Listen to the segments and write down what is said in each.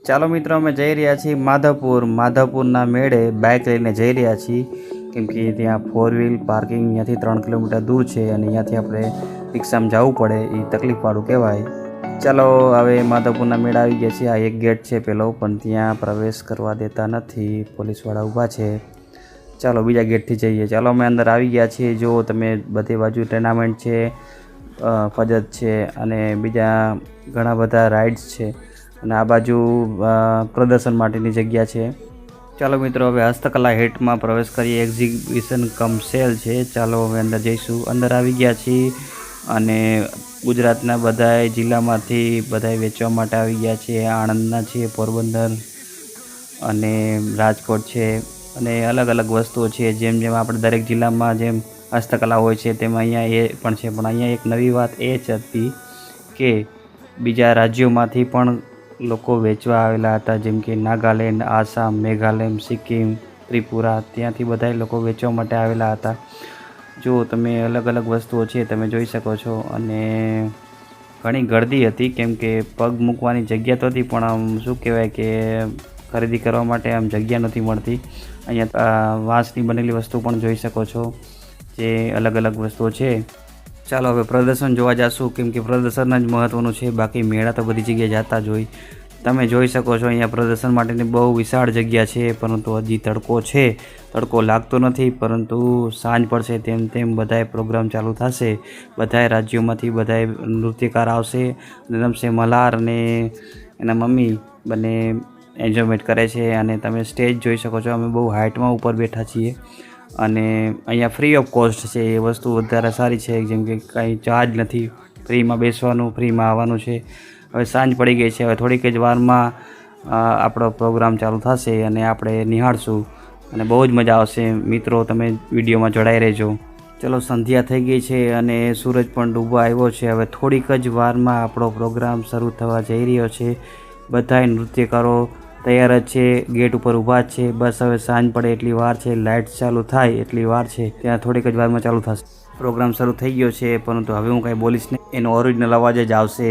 ચાલો મિત્રો, અમે જઈ રહ્યા છીએ માધવપુરના મેળે બાઇક લઈને જઈ રહ્યા છીએ, કેમ કે ત્યાં 4 વ્હીલ પાર્કિંગ અહીંયાથી 3 કિલોમીટર દૂર છે અને અહીંયાથી આપણે રિક્ષામાં જવું પડે, એ તકલીફવાળું કહેવાય. ચાલો હવે માધવપુરના મેળા આવી ગયા છીએ. આ એક ગેટ છે પેલો, પણ ત્યાં પ્રવેશ કરવા દેતા નથી, પોલીસવાળા ઊભા છે. ચાલો બીજા ગેટથી જઈએ. ચાલો અમે અંદર આવી ગયા છીએ. જો તમે બધી બાજુ ટુર્નામેન્ટ છે, ફજત છે અને બીજા ઘણા બધા રાઇડ્સ છે અને આ બાજુ પ્રદર્શન માટેની જગ્યા છે. ચાલો મિત્રો, હવે હસ્તકલા હેટમાં પ્રવેશ કરીએ. એક્ઝિબિશન કમ સેલ છે. ચાલો હવે અંદર જઈશું. અંદર આવી ગયા છીએ અને ગુજરાતના બધા જિલ્લામાંથી બધા વેચવા માટે આવી ગયા છે. આણંદના છે, પોરબંદર અને રાજકોટ છે અને અલગ અલગ વસ્તુઓ છે. જેમ જેમ આપણે દરેક જિલ્લામાં જેમ હસ્તકલા હોય છે તેમાં અહીંયા એ પણ છે. પણ અહીંયા એક નવી વાત એ જ હતી કે બીજા રાજ્યોમાંથી પણ લોકો વેચવા આવેલા હતા, જેમ કે નાગાલેન્ડ, આસામ, મેઘાલય, સિક્કિમ, ત્રિપુરા, ત્યાંથી બધા લોકો વેચવા માટે આવેલા હતા. જો તમે અલગ અલગ વસ્તુઓ છે તમે જોઈ શકો છો અને ઘણી ગર્દી હતી, કેમ કે પગ મૂકવાની જગ્યા તો હતી પણ આમ શું કહેવાય કે ખરીદી કરવા માટે આમ જગ્યા નથી મળતી. અહીંયા વાંસની બનેલી વસ્તુ પણ જોઈ શકો છો, જે અલગ અલગ વસ્તુઓ છે. ચાલો હવે પ્રદર્શન જોવા જઈશું, કેમ કે પ્રદર્શન જ મહત્ત્વનું છે. બાકી મેળા તો બધી જગ્યાએ જતા જ હોય. તમે જોઈ શકો છો અહીંયા પ્રદર્શન માટેની બહુ વિશાળ જગ્યા છે, પરંતુ હજી તડકો છે, તડકો લાગતો નથી. પરંતુ સાંજ પડશે તેમ તેમ બધાએ પ્રોગ્રામ ચાલુ થશે. બધાએ રાજ્યોમાંથી બધાએ નૃત્યકાર આવશે અને રમશે. મલ્હાર અને એના મમ્મી બંને એન્જોયમેન્ટ કરે છે અને તમે સ્ટેજ જોઈ શકો છો. અમે બહુ હાઇટમાં ઉપર બેઠા છીએ અને અહીંયા ફ્રી ઓફ કોસ્ટ છે. એ વસ્તુ વધારે સારી છે, જેમ કે કંઈ ચાર્જ નથી, ફ્રીમાં બેસવાનું, ફ્રીમાં આવવાનું છે. હવે સાંજ પડી ગઈ છે. હવે થોડીક જ વારમાં આપણો પ્રોગ્રામ ચાલુ થશે અને આપણે નિહાળશું અને બહુ જ મજા આવશે. મિત્રો, તમે વિડીયોમાં જોડાઈ રહેજો. ચલો, સંધ્યા થઈ ગઈ છે અને સૂરજ પણ ડૂબવા આવ્યો છે. હવે થોડીક જ વારમાં આપણો પ્રોગ્રામ શરૂ થવા જઈ રહ્યો છે. બધાય નૃત્યકારો તૈયાર જ છે, ગેટ ઉપર ઊભા જ છે. બસ હવે સાંજ પડે એટલી વાર છે, લાઇટ ચાલુ થાય એટલી વાર છે. ત્યાં થોડીક જ વારમાં ચાલુ થશે. પ્રોગ્રામ શરૂ થઈ ગયો છે, પરંતુ હવે હું કાંઈ બોલીશ નહીં, એનો ઓરિજિનલ અવાજ જ આવશે.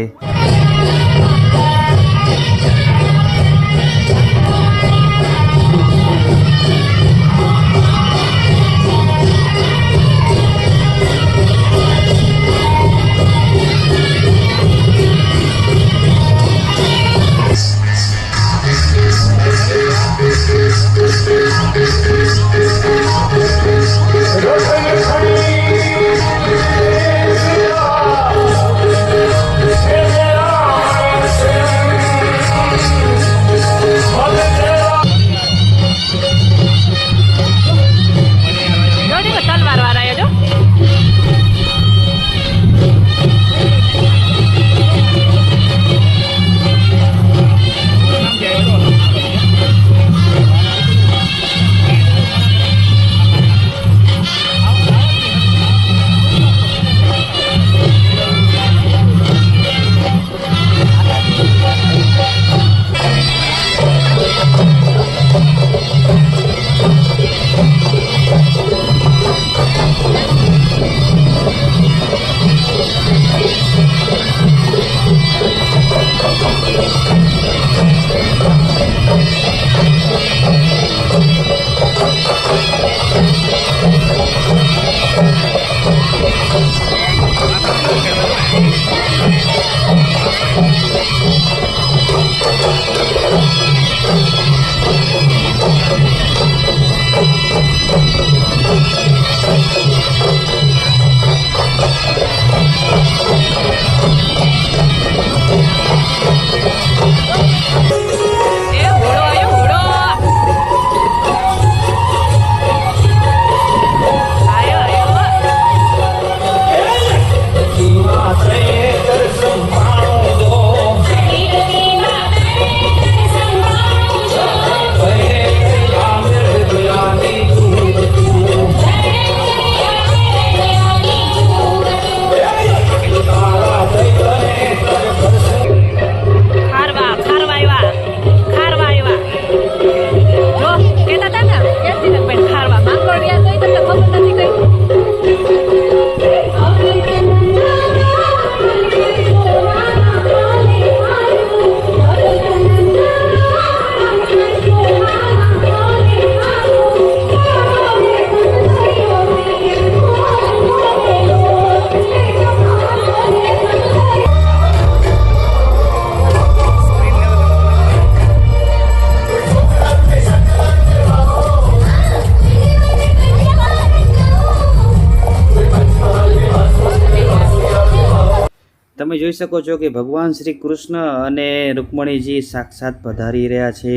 તમે જોઈ શકો છો કે ભગવાન શ્રી કૃષ્ણ અને રૂકમણીજી સાક્ષાત પધારી રહ્યા છે.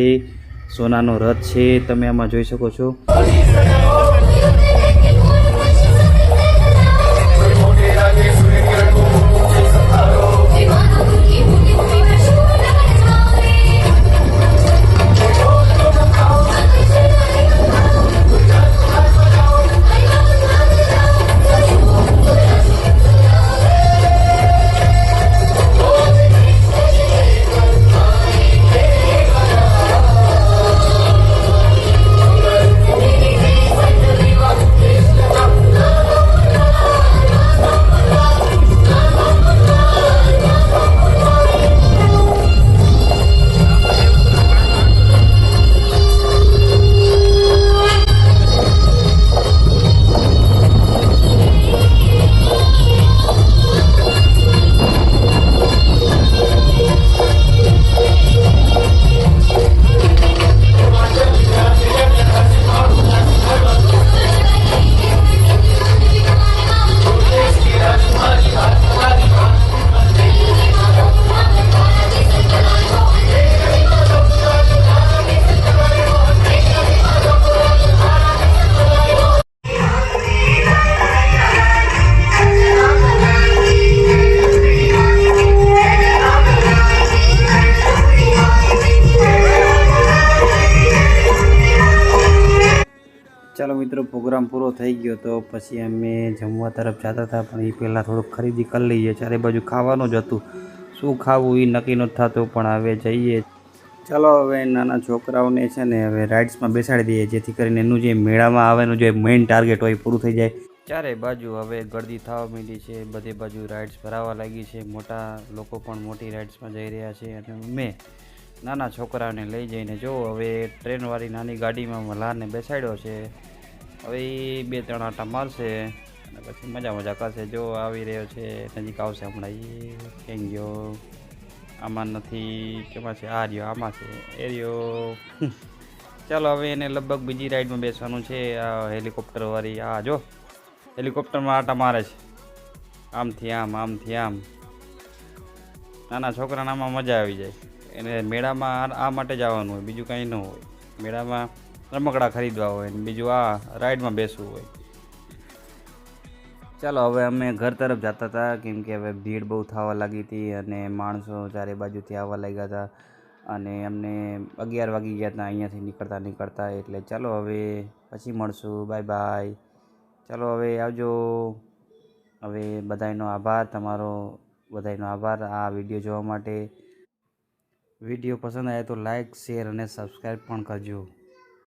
સોનાનો રથ છે, તમે આમાં જોઈ શકો છો. ચાલો મિત્રો, પ્રોગ્રામ પૂરો થઈ ગયો તો પછી અમે જમવા તરફ જતા હતા, પણ એ પહેલાં થોડુંક ખરીદી કરી લઈએ. ચારે બાજુ ખાવાનું જ હતું, શું ખાવું એ નક્કી નથી થતું, પણ હવે જઈએ. ચાલો હવે નાના છોકરાઓને છે ને હવે રાઇડ્સમાં બેસાડી દઈએ, જેથી કરીને એનું જે મેળામાં આવેનું જે મેઇન ટાર્ગેટ હોય પૂરું થઈ જાય. ચારે બાજુ હવે ગળદી થવા માંડી છે, બધી બાજુ રાઇડ્સ ભરાવા લાગી છે. મોટા લોકો પણ મોટી રાઇડ્સમાં જઈ રહ્યા છે, અને મેં નાના છોકરાઓને લઈ જઈને જો હવે ટ્રેનવાળી નાની ગાડીમાં મલ્હારને બેસાડ્યો છે. હવે એ 2-3 આટા મારશે અને પછી મજા કરશે. જો આવી રહ્યો છે, નજીક આવશે હમણાં. એ ક્યાં ગયો? આમાં નથી, કેમાં છે? આ રહ્યો, આમાં છે, એ રહ્યો. ચાલો હવે એને લગભગ બીજી રાઈડમાં બેસવાનું છે, આ હેલિકોપ્ટરવાળી. આ જો હેલિકોપ્ટરમાં આટા મારે છે, આમથી આમ, આમથી આમ. નાના છોકરાને આમાં મજા આવી જાય. એને મેળામાં આ માટે જ આવવાનું હોય, બીજું કંઈ ન હોય. મેળામાં રમકડા ખરીદવા હોય ને બીજું આ રાઈડમાં બેસવું હોય. ચાલો હવે અમે ઘર તરફ જતા હતા, કેમ કે હવે ભીડ બહુ થવા લાગી હતી અને માણસો ચારે બાજુથી આવવા લાગ્યા હતા, અને અમને 11 વાગી ગયા હતા અહીંયાથી નીકળતા. એટલે ચાલો હવે પછી મળશું. Bye bye. ચાલો હવે આવજો. હવે બધાનો આભાર, તમારો બધાનો આભાર આ વિડીયો જોવા માટે. વિડીયો પસંદ આવે તો લાઈક, શેર અને સબસ્ક્રાઈબ પણ કરજો.